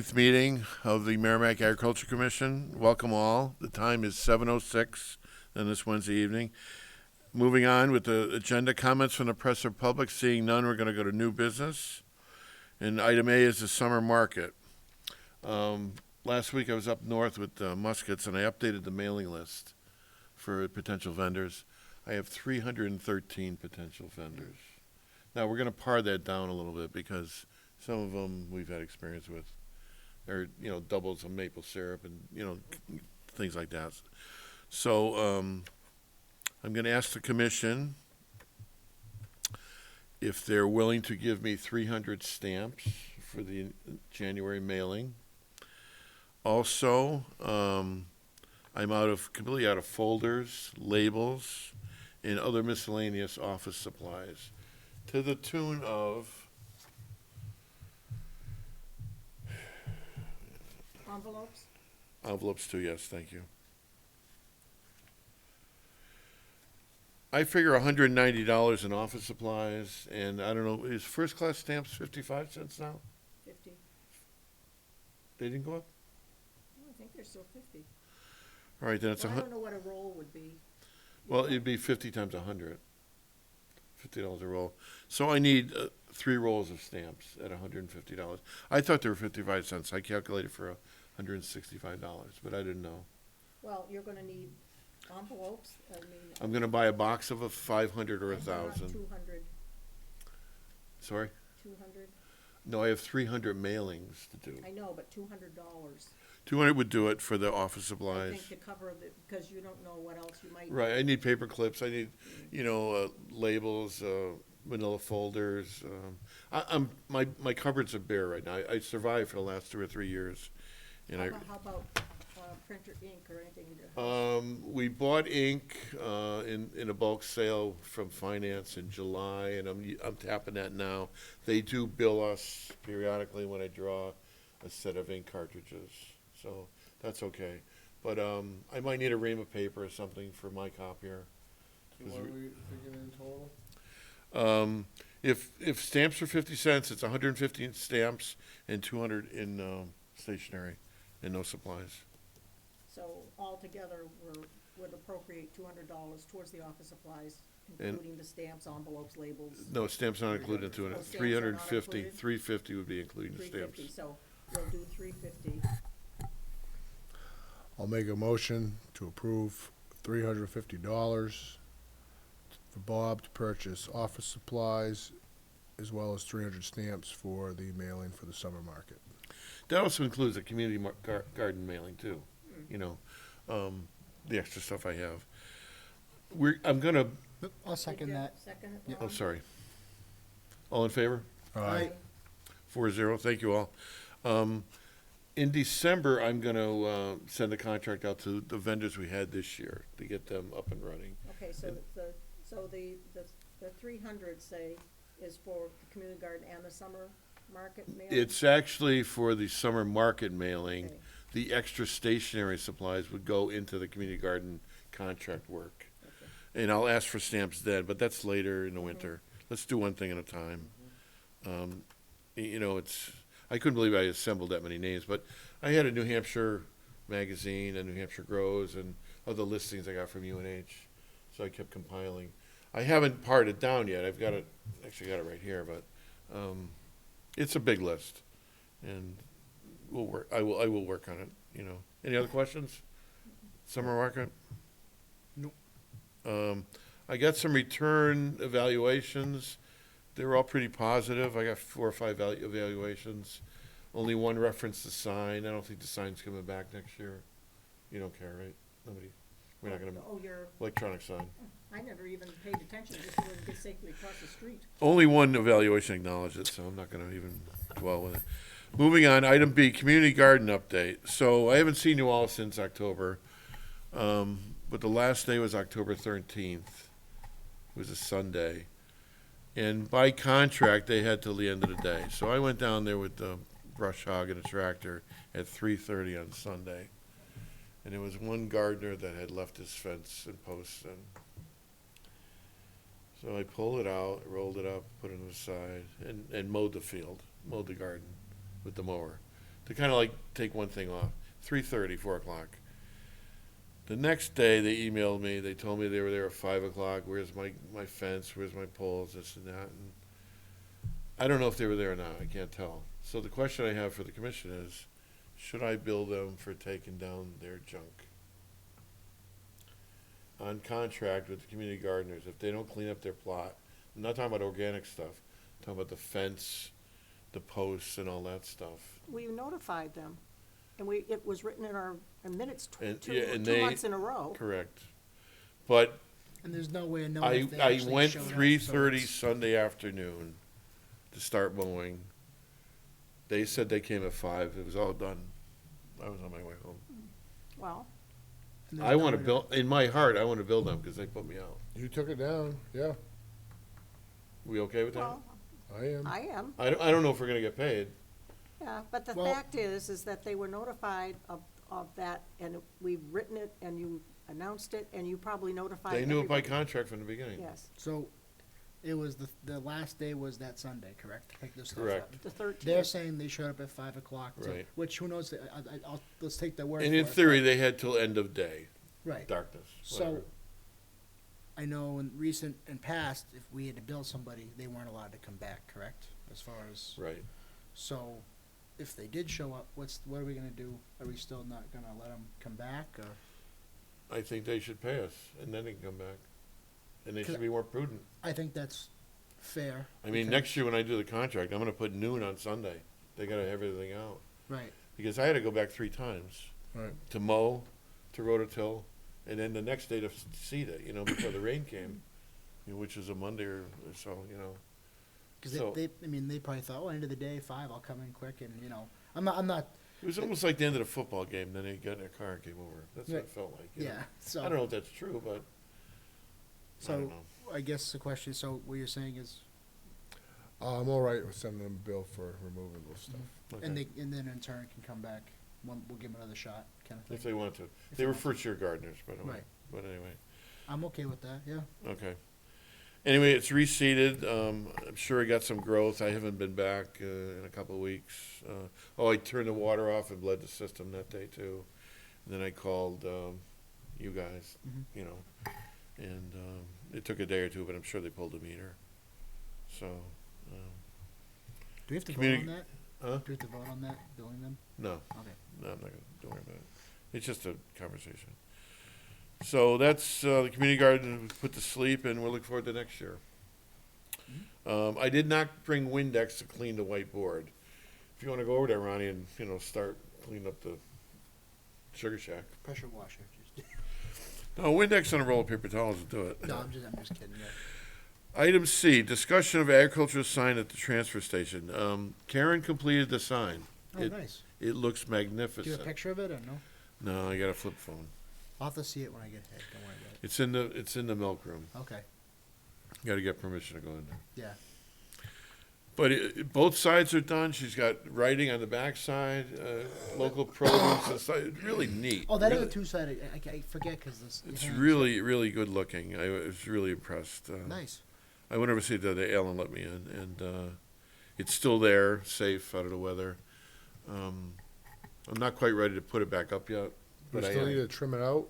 Meeting of the Merrimack Agriculture Commission. Welcome all. The time is 7:06 on this Wednesday evening. Moving on with the agenda, comments from the press or public. Seeing none, we're going to go to new business. And item A is the summer market. Last week I was up north with Muskets and I updated the mailing list for potential vendors. I have 313 potential vendors. Now we're going to par that down a little bit because some of them we've had experience with. Or, doubles of maple syrup and, things like that. So I'm going to ask the commission if they're willing to give me 300 stamps for the January mailing. Also, I'm completely out of folders, labels, and other miscellaneous office supplies to the tune of Envelopes? envelopes too, yes, thank you. I figure $190 in office supplies, and I don't know, is first class stamps 55 cents now? 50. They didn't go up? I think they're still 50. All right, then it's Well, I don't know what a roll would be. well, it'd be 50 times 100. $50 a roll. So I need 3 rolls of stamps at $150. I thought they were 55 cents. I calculated for $165, but I didn't know. Well, you're gonna need envelopes, I'm going to buy a box of 500 or and they're not 1,000. 200, Sorry? 200. No, I have 300 mailings to do. I know, but $200. 200 would do it for the office I supplies. think to cover the, because you don't know what else you might. Right, I need paper clips, I need, labels, manila folders. My cupboards are bare right now. I survived for the last 2 or 3 years. And How about printer ink or anything? we bought ink in a bulk sale from finance in July, and I'm tapping that now. They do bill us periodically when I draw a set of ink cartridges, so that's okay. But I might need a ream of paper or something for my copier. So what are we thinking in total? If stamps are 50 cents, it's 150 in stamps and 200 in stationery and no supplies. So altogether, would appropriate $200 towards the office supplies, And- including the stamps, envelopes, labels. No, stamps not included in Oh, 200. stamps are not 350, included? 350 would be including the 350, stamps. so we'll do 350. I'll make a motion to approve $350 for Bob to purchase office supplies, as well as 300 stamps for the mailing for the summer market. That also includes a community garden mailing too, the extra stuff I have. I'm gonna, I'll second Did you that. Second it, Yeah. oh, Bob? sorry. All in favor? Aye. 4-0, thank you all. In December, I'm gonna send a contract out to the vendors we had this year to get them up and running. Okay, so the 300, say, is for the community garden and the summer market mail? It's actually for the summer market mailing. Okay. The extra stationery supplies would go into the community garden contract work. Okay. And I'll ask for stamps then, but that's later in the winter. Let's do one thing at a time. I couldn't believe I assembled that many names, but I had a New Hampshire magazine, and New Hampshire Grows, and other listings I got from UNH. So I kept compiling. I haven't pared it down yet. I've got it, actually got it right here, but it's a big list, and we'll work. I will work on it. Any other questions? Summer market. Nope. I got some return evaluations. They were all pretty positive. I got 4 or 5 evaluations. Only one reference the sign. I don't think the sign's coming back next year. You don't care, right? Nobody. We're not gonna Oh, electronic sign. I never even paid attention, just so we can get safely across the street. Only one evaluation acknowledged it, so I'm not gonna even dwell with it. Moving on, item B, community garden update. So I haven't seen you all since October, but the last day was October 13th. It was a Sunday. And by contract, they had till the end of the day. So I went down there with the brush hog and a tractor at 3:30 on Sunday. And there was one gardener that had left his fence and posts in. So I pulled it out, rolled it up, put it on the side, and mowed the field, mowed the garden with the mower. to kind of like take one thing off. 3:30, 4 o'clock. The next day, they emailed me. They told me they were there at 5 o'clock. Where's my fence? Where's my poles? This and that. And I don't know if they were there or not. I can't tell. So the question I have for the commission is, should I bill them for taking down their junk? On contract with the community gardeners, if they don't clean up their plot. I'm not talking about organic stuff. I'm talking about the fence, the posts, and all that stuff. We notified them, and it was written in our minutes And- two yeah, and two they- months in a row. Correct. But And there's no way of knowing if they I actually went showed up, so 3:30 it's- Sunday afternoon to start mowing. They said they came at 5. It was all done. I was on my way home. Well, and there's I no want to way build, in my heart, I want to build them because they put me out. You took it down, yeah, We okay with that? well, I am. I am, I don't know if we're gonna get paid. yeah, but the Well- fact is that they were notified of that, and we've written it, and you announced it, and you probably notified They knew it by everybody. contract from the beginning. Yes, So, it was the last day was that Sunday, correct? To pick this stuff Correct. up. the 13th. They're saying they showed up at 5 o'clock, Right. which who knows, let's take their word for And it. in theory, they had till end of day, Right. darkness, So, whatever. I know in past, if we had to bill somebody, they weren't allowed to come back, correct? As far as, Right. so, if they did show up, what are we gonna do? Are we still not gonna let them come back, or? I think they should pay us and then they can come back. And they Could- should be more prudent. I think that's fair. I mean, because- next year when I do the contract, I'm gonna put noon on Sunday. They gotta have everything out. Right, Because I had to go back 3 times Right. to mow, to rototill, and then the next day to seed it, before the rain came, which is a Monday or so, cause So- I mean, they probably thought, oh, end of the day, 5, I'll come in quick, and, I'm not, It was almost like the end of the football game, then they got in their car and came over. That's what it Right. felt like. yeah, so. I don't know if that's true, but I don't So, know. I guess the question, so what you're saying is, I'm all right with sending them a bill for removing those stuff. and Okay. then in turn can come back, we'll give them another shot, kind of thing. If they want to. If They they were want to. first year gardeners, by the way. Right. But anyway, I'm okay with that, yeah. okay. Anyway, it's reseeded. I'm sure it got some growth. I haven't been back in a couple of weeks. I turned the water off and bled the system that day too. And then I called you guys, Mhm. and it took a day or two, but I'm sure they pulled the meter. So, Do we have to vote Communi- on that? huh? Do we have to vote on that, billing them? No. Okay. No, I'm not gonna, don't worry about it. It's just a conversation. So that's, the community garden put to sleep and we'll look forward to next year. I did not bring Windex to clean the whiteboard. If you wanna go over there, Ronnie, and, start cleaning up the sugar shack. Pressure washer, just, No, Windex and a roll of paper towels will do it. no, I'm just kidding, yeah. Item C, discussion of agricultural sign at the transfer station. Karen completed the sign. Oh, It- nice. It looks Do you have a magnificent. picture of it, or no? No, I got a flip phone. I'll have to see it when I get home, don't worry about It's in the milk room. it. Okay, Gotta get permission to go in there. yeah. But both sides are done. She's got writing on the backside, local produce, really neat. Oh, that really, other two-sided, I forget, cause this. It's hands- really, really good looking. I was really impressed. Nice. I went over to see it the other day. Ellen let me in, and it's still there, safe out of the weather. I'm not quite ready to put it back up yet, We but I still need am. to trim it out.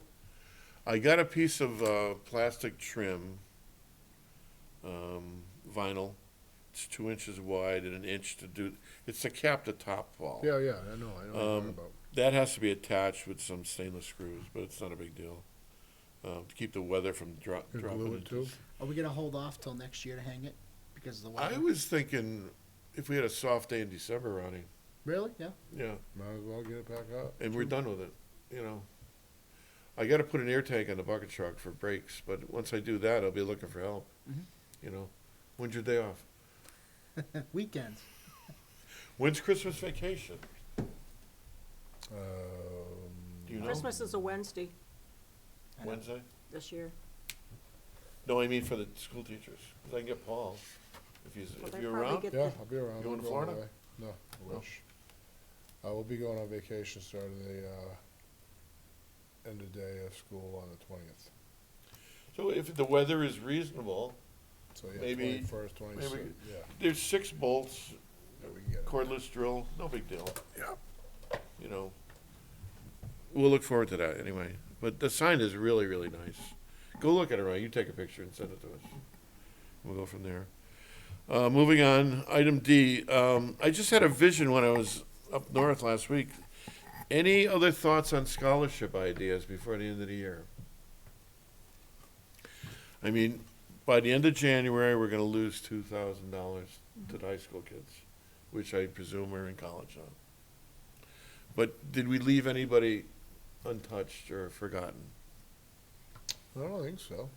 I got a piece of plastic trim, vinyl. It's 2 inches wide and an inch to do. It's to cap the top wall. Yeah, I know what you're talking about. That has to be attached with some stainless screws, but it's not a big deal. To keep the weather from You dropping glue it into. too? Are we gonna hold off till next year to hang it, because of the weather? I was thinking if we had a soft day in December, Ronnie, Really, yeah? yeah, Might as well get it back up. and we're done with it, I gotta put an air tank on the bucket truck for brakes, but once I do that, I'll be looking for help, Mhm. When's your day off? Weekends. When's Christmas vacation? Um, Do you know? Christmas is a Wednesday I know. Wednesday? this year. No, I mean for the school teachers, 'cause I can get Paul, if Well, if they you're probably around. get Yeah, the- I'll be around. Going I'm to Florida? away. No, I wish. I will be going on vacation starting the end of day of school on the 20th. So if the weather is reasonable, So yeah, Maybe- 21st, maybe- 26th. Yeah, there's 6 bolts, yeah, we can get it. cordless drill, no big deal. Yeah. we'll look forward to that anyway. But the sign is really, really nice. Go look at it, Ryan. You take a picture and send it to us. We'll go from there. Moving on, item D. I just had a vision when I was up north last week. Any other thoughts on scholarship ideas before the end of the year? I mean, by the end of January, we're going to lose $2,000 to the high school kids, which I presume are in college now. But did we leave anybody untouched or forgotten? I don't think so.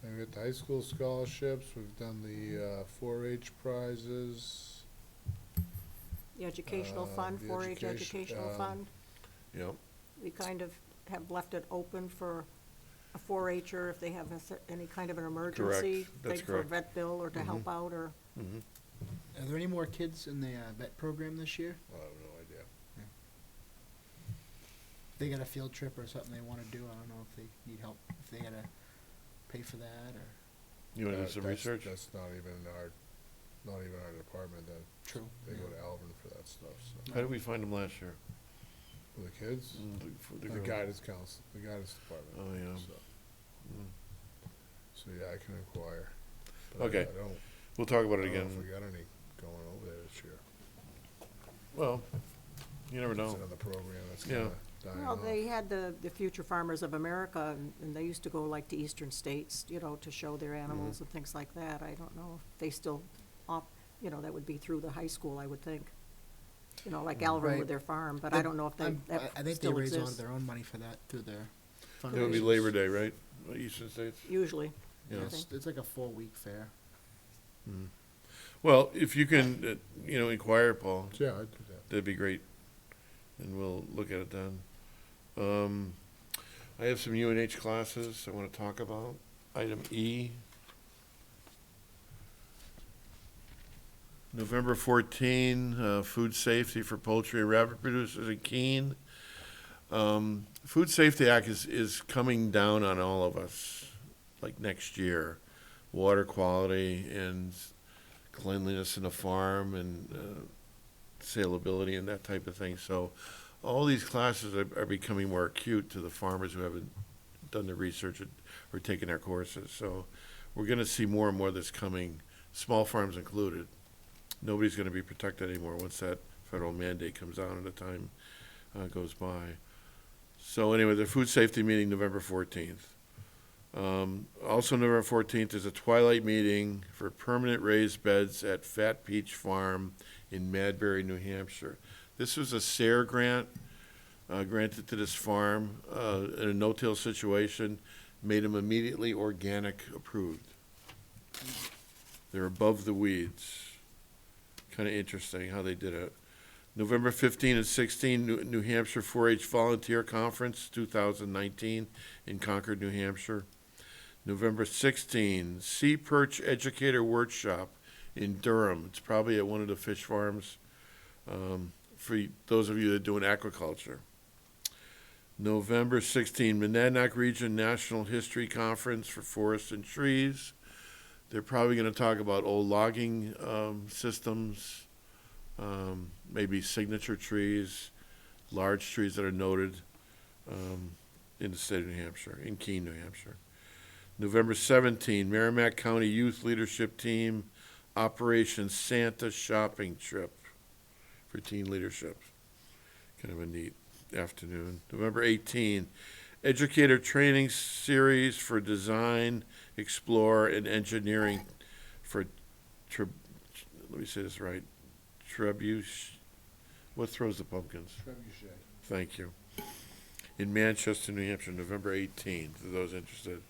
We've got the high school scholarships, we've done the 4-H prizes. The educational fund, the 4-H education- educational fund, Yep. we kind of have left it open for a 4-H'er if they have any kind of an emergency. That's thing for a correct. vet bill or to help out, or, Are there any more kids in the vet program this year? I have no idea. They got a field trip or something they want to do. I don't know if they need help. If they gotta pay for that or. You want to do some That's- research? That's not even our department, then. True. They go to Alvin for that stuff, so. How did we find them last year? For the kids, For the girls. guidance council, the guidance department. Oh, yeah. So, Mm. so yeah, I can inquire. But Okay. I don't, We'll talk about I it don't know again. if we got any going over there this year. Well, you never It's know. another program that's Yeah. kinda dying well, off. they had the Future Farmers of America, and they used to go like to eastern states, to show their animals and things like that. I don't know if they still, that would be through the high school, I would think. Like Alvin Right. with their farm, but I don't know if I that think they still raise a lot of exists, their own money for that through their It would be fundraisers. Labor Day, right? Eastern States? usually. Yeah. I It's, think. it's like a 4-week fair. Well, if you can, inquire, Paul, Yeah, I'd do that. that'd be great. And we'll look at it then. I have some UNH classes I want to talk about. Item E. November 14, food safety for poultry and rabbit producers in Keene. Food Safety Act is coming down on all of us, like next year. Water quality and cleanliness in the farm and saleability and that type of thing. So all these classes are becoming more acute to the farmers who haven't done the research or taken our courses. So we're going to see more and more of this coming, small farms included. Nobody's going to be protected anymore once that federal mandate comes out and the time goes by. So anyway, the food safety meeting, November 14th. Also November 14th is a twilight meeting for permanent raised beds at Fat Peach Farm in Madbury, New Hampshire. This was a SARE grant granted to this farm in a no-till situation, made them immediately organic approved. They're above the weeds. Kind of interesting how they did it. November 15 and 16, New Hampshire 4-H Volunteer Conference 2019 in Concord, New Hampshire. November 16, Sea Perch Educator Workshop in Durham. It's probably at one of the fish farms for those of you that are doing aquaculture. November 16, Monadnock Region National History Conference for Forests and Trees. They're probably going to talk about old logging systems, maybe signature trees, large trees that are noted in the state of New Hampshire, in Keene, New Hampshire. November 17, Merrimack County Youth Leadership Team, Operation Santa Shopping Trip for teen leadership. Kind of a neat afternoon. November 18, Educator Training Series for Design, Explore, and Engineering for, let me say this right, what throws the pumpkins? Trebuchet. Thank you. In Manchester, New Hampshire, November 18th, for those interested.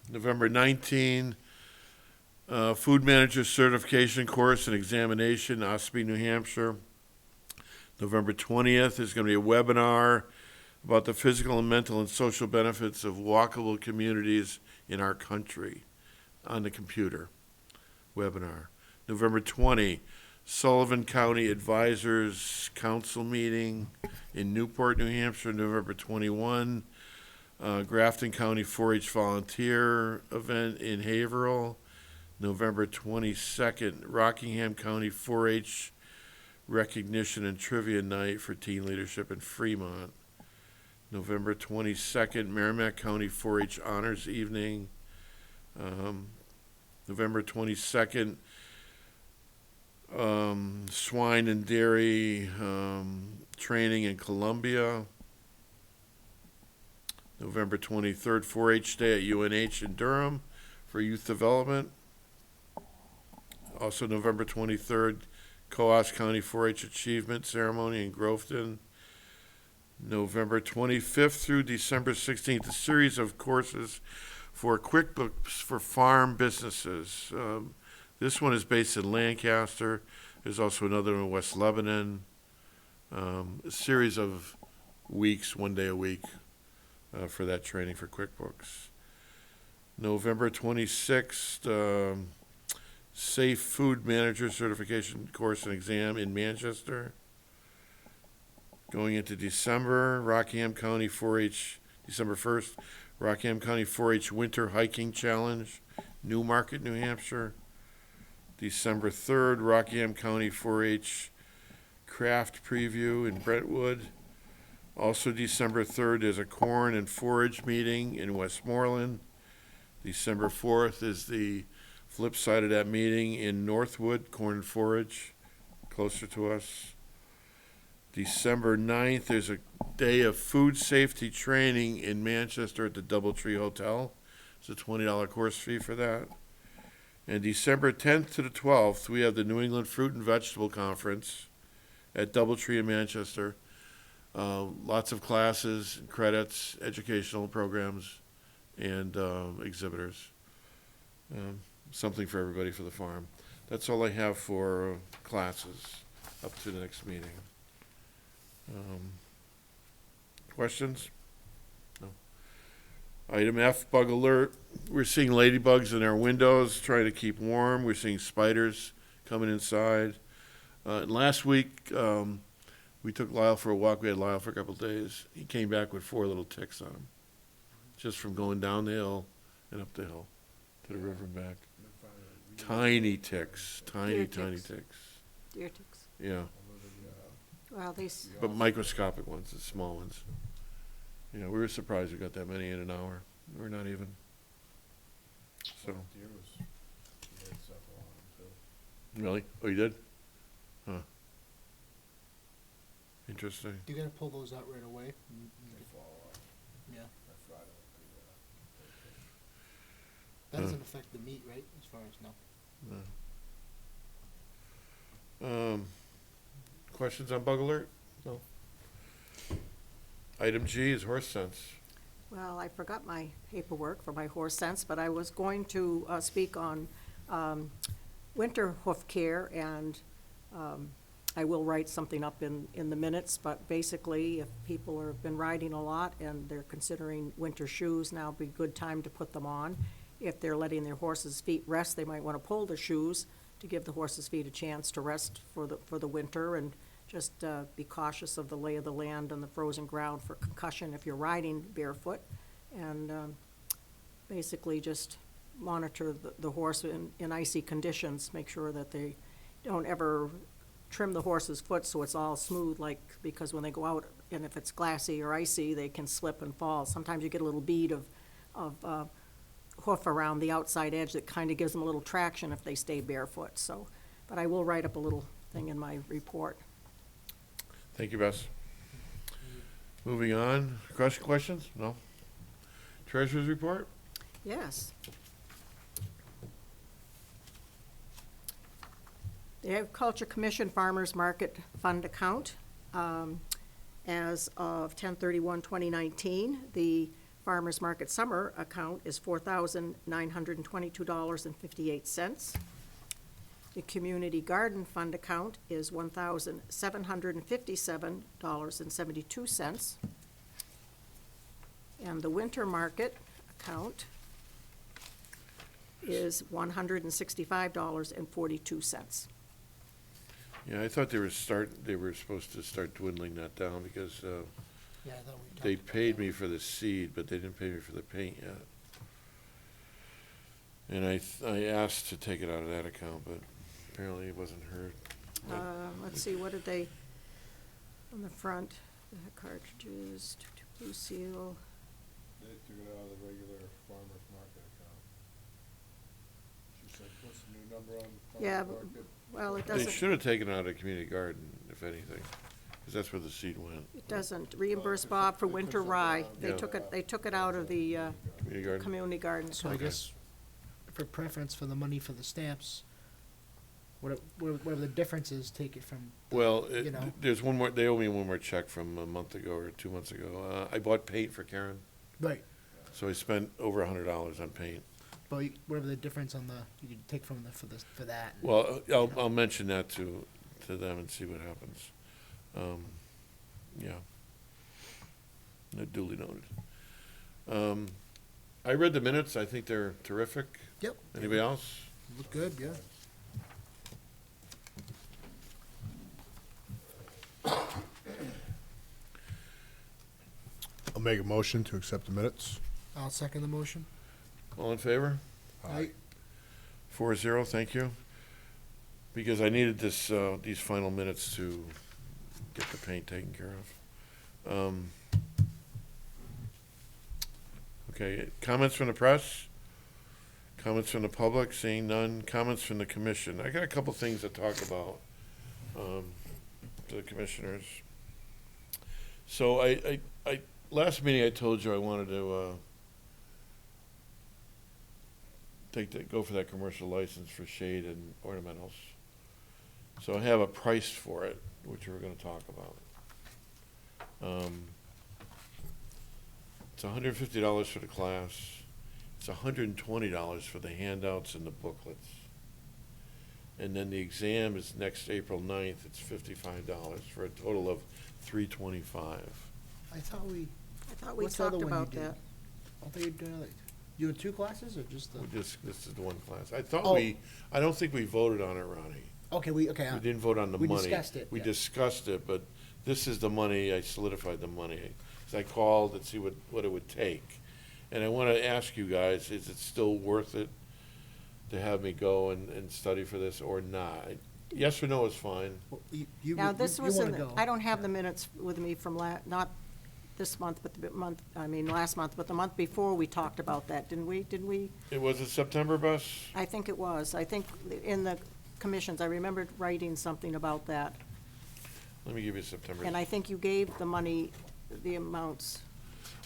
November 19, Food Manager Certification Course and Examination, Ospey, New Hampshire. November 20th is going to be a webinar about the physical and mental and social benefits of walkable communities in our country on the computer webinar. November 20, Sullivan County Advisors Council meeting in Newport, New Hampshire, November 21. Grafton County 4-H Volunteer event in Haverhill, November 22nd. Rockingham County 4-H recognition and trivia night for teen leadership in Fremont. November 22nd, Merrimack County 4-H Honors Evening. November 22nd, swine and dairy training in Columbia. November 23rd, 4-H Day at UNH in Durham for youth development. Also November 23rd, Coos County 4-H Achievement Ceremony in Groveton. November 25th through December 16th, a series of courses for QuickBooks for farm businesses. This one is based in Lancaster. There's also another in West Lebanon. A series of weeks, 1 day a week, for that training for QuickBooks. November 26th, Safe Food Manager Certification Course and Exam in Manchester. Going into December, Rockingham County 4-H, December 1st, Rockingham County 4-H Winter Hiking Challenge, Newmarket, New Hampshire. December 3rd, Rockingham County 4-H Craft Preview in Brentwood. Also December 3rd is a corn and forage meeting in Westmoreland. December 4th is the flip side of that meeting in Northwood, corn and forage, closer to us. December 9th, there's a day of food safety training in Manchester at the Doubletree Hotel. It's a $20 course fee for that. And December 10th to the 12th, we have the New England Fruit and Vegetable Conference at Doubletree in Manchester. Lots of classes, credits, educational programs, and exhibitors. Something for everybody for the farm. That's all I have for classes up to the next meeting. Questions? No. Item F, bug alert. We're seeing ladybugs in our windows, trying to keep warm. We're seeing spiders coming inside. Last week, we took Lyle for a walk. We had Lyle for a couple of days. He came back with 4 little ticks on him, just from going down the hill and up the hill to the river and back. Tiny ticks, tiny ticks. ticks. Deer ticks. Yeah, Well, but microscopic ones, the small ones. Yeah, we were surprised we got that many in an hour. We're not even. So, really? Oh, you did? Huh. Interesting. You gotta pull those out right away. Yeah. That doesn't affect the meat, right? As far as no. Questions on bug alert? No. Item G is horse sense. Well, I forgot my paperwork for my horse sense, but I was going to speak on winter hoof care, and I will write something up in the minutes, but basically, if people have been riding a lot and they're considering winter shoes, now would be a good time to put them on. If they're letting their horses' feet rest, they might want to pull the shoes to give the horses' feet a chance to rest for the winter, and just be cautious of the lay of the land and the frozen ground for concussion if you're riding barefoot. And basically just monitor the horse in icy conditions, make sure that they don't ever trim the horse's foot so it's all smooth, because when they go out and if it's glassy or icy, they can slip and fall. Sometimes you get a little bead of hoof around the outside edge that kind of gives them a little traction if they stay barefoot. So, but I will write up a little thing in my report. Thank you, Bess. Moving on. Questions? No. Treasurer's report? Yes. The Agriculture Commission Farmers Market Fund account, as of 10/31/2019, the Farmers Market Summer account is $4,922.58. The Community Garden Fund account is $1,757.72. And the Winter Market account is $165.42. Yeah, I thought they were supposed to start dwindling that down because Yeah, I thought we talked they about paid that. me for the seed, but they didn't pay me for the paint yet. And I asked to take it out of that account, but apparently it wasn't heard. Let's see, what did they, on the front, the cartridges, blue seal. They took it out of the regular farmer's market account. She said, what's the new number on Yeah, farmer's market? Well, it They doesn't, should have taken it out of community garden, if anything, because that's where the seed went. it doesn't reimburse Bob for winter rye. They Yeah. took it out of the, Community garden? community garden. So I Okay. guess for preference for the money for the stamps, whatever the difference is, take it from, Well, You know. there's one more, they owe me one more check from a month ago or 2 months ago. I bought paint for Karen, right, so I spent over $100 on paint. but whatever the difference on the, you could take from for that. Well, I'll mention that to them and see what happens. Yeah. Duly noted. I read the minutes, I think they're terrific. Yep. Anybody else? Look good, yeah. I'll make a motion to accept the minutes. I'll second the motion. All in favor? Aye. 4-0, thank you. Because I needed this, these final minutes to get the paint taken care of. Okay, comments from the press? Comments from the public? Seeing none. Comments from the commission? I got a couple things to talk about, to the commissioners. So I last meeting I told you I wanted to, go for that commercial license for shade and ornamentals. So I have a price for it, which we're gonna talk about. It's $150 for the class. It's $120 for the handouts and the booklets. And then the exam is next April 9th, it's $55, for a total of $325. I thought we, I thought we What's the other talked one you about did? that. I thought you were doing, you doing 2 classes or just the? This is the one class. I thought Oh. I don't think we voted on it, Ronnie. Okay, We didn't vote on the we money. discussed it, We yeah. discussed it, but this is the money, I solidified the money. So I called and see what it would take. And I wanna ask you guys, is it still worth it to have me go and study for this or not? Yes or no is fine. Well, Now, this was wanna in, go. I don't have the minutes with me from not this month, but the month, last month, but the month before, we talked about that, didn't we? It was a September bus? I think it was. I think in the commissions, I remembered writing something about that. Let me give you September. And I think you gave the money, the amounts.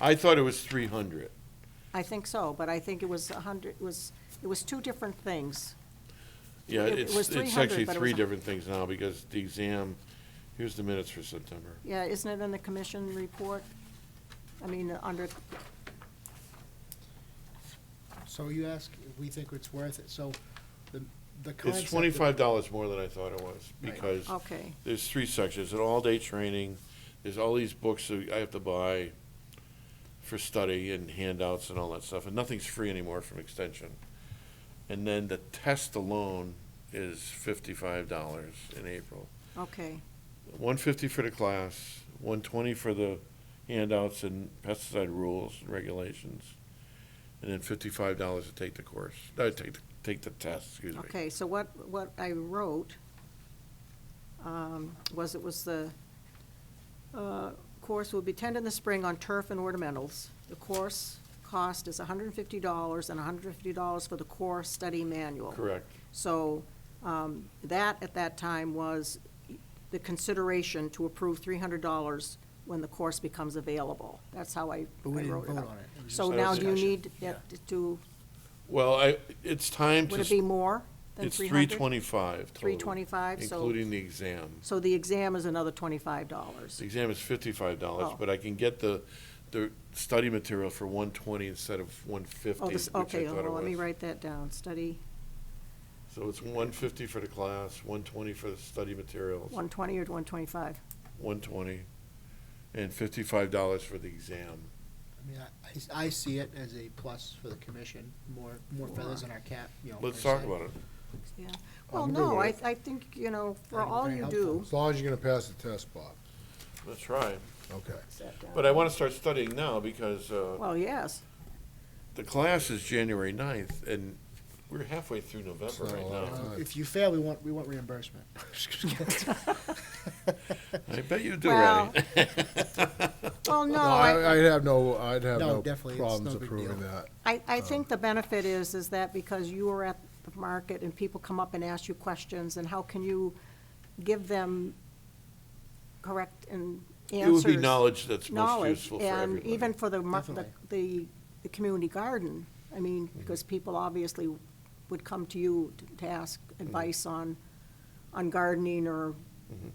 I thought it was 300. I think so, but I think it was 100, it was 2 different things. Yeah, It was it's 300, actually but it 3 was- different things now because the exam, here's the minutes for September. Yeah, isn't it in the commission report? Under, So you ask if we think it's worth it, so the concept. It's $25 more than I thought it was Right. because okay, there's 3 sections, an all-day training, there's all these books that I have to buy for study and handouts and all that stuff, and nothing's free anymore from Extension. And then the test alone is $55 in April. okay, $150 for the class, $120 for the handouts and pesticide rules and regulations, and then $55 to take the course, take the test, excuse me. okay. So what I wrote was the course will be attended in the spring on turf and ornamentals. The course cost is $150 and $150 for the core study manual. Correct. So that, at that time, was the consideration to approve $300 when the course becomes available. That's how I But we didn't wrote it vote up. on it. It was So just now do you discussion. need Yeah. it to, Well, it's time would it to, be more than it's 300? 325 total. 325, so, Including the exam. so the exam is another $25. The exam is $55, Oh. but I can get the study material for $120 instead of $150, Oh, which this, I okay, thought well, it let me was. write that down. Study, So it's $150 for the class, $120 for the study materials, 120 or 125? $120, and $55 for the exam. I mean, I see it as a plus for the commission, more feathers in our cap, Let's per talk se. about it. Yeah. Well, I'm good no, with I think, for That'd be all very you helpful. do. As long as you're gonna pass the test, Bob. That's right. Okay. Set down. But I want to start studying now because Well, yes. the class is January 9th, and We're halfway through November It's not right a lot of now. time. If you fail, we want reimbursement. I bet you do, Well, Randy. Well, no, No, I, I'd have no No, definitely, it's problems no big approving deal. that. I think the benefit is that because you were at the market and people come up and ask you questions, and how can you give them correct and It would be answers? knowledge that's most Knowledge, useful for and everybody. even for the, Definitely. the community garden, I mean, Mm-hmm. because people obviously would come to you to ask advice on gardening or, Mhm.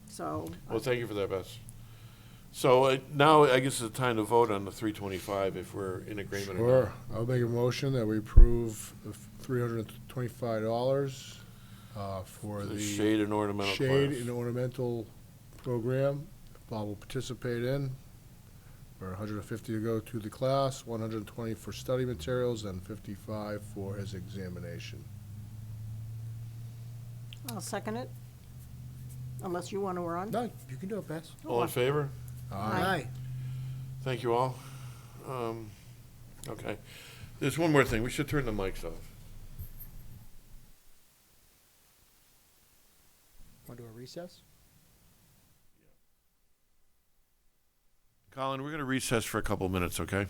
so. Well, thank you for that, Bess. So now I guess it's time to vote on the 325 if we're in agreement or Sure, I'll make a motion that we approve the $325 for not. The the shade and ornamental shade class. and ornamental program. Bob will participate in. For 150 to go to the class, 120 for study materials, and 55 for his examination. I'll second it, unless you want to run. No, you can do it, Bess. All in favor? Aye. Thank you all. Okay. There's one more thing. We should turn the mics off. Want to do a recess? Colin, we're going to recess for a couple minutes, okay?